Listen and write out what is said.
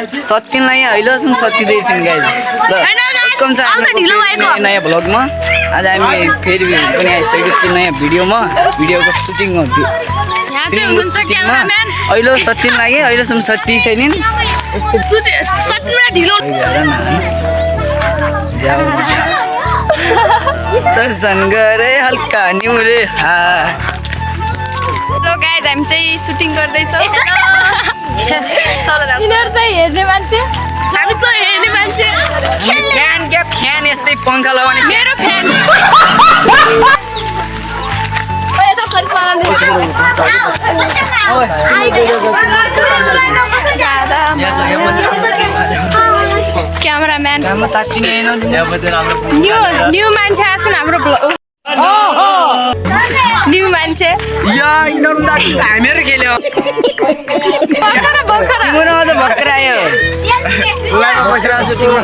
सत्तिनलाई अहिलेसम्म सत्तिँदैछन् गाइज ल वेलकम छ नयाँ भ्लगमा आज हामी फेरि पनि आइसकेको छु नयाँ भिडियोको सुटिङमा अहिले सत्तिन लाग्यो अहिलेसम्म सत्ति छैनन् दर्शन गरे हल्का निहुरे हेलो गाइज हामी चाहिँ सुटिङ गर्दैछौँ यिनीहरू चाहिँ हेर्ने मान्छे हामी चाहिँ हेर्ने मान्छे फ्यान यस्तै पङ्खा लगाउने मेरो फ्यान क्यामराम्यान न्यू मान्छे आएको छ हाम्रो न्यू मान्छे हामीहरू खेल्यो भर्खर आयो सुटिङमा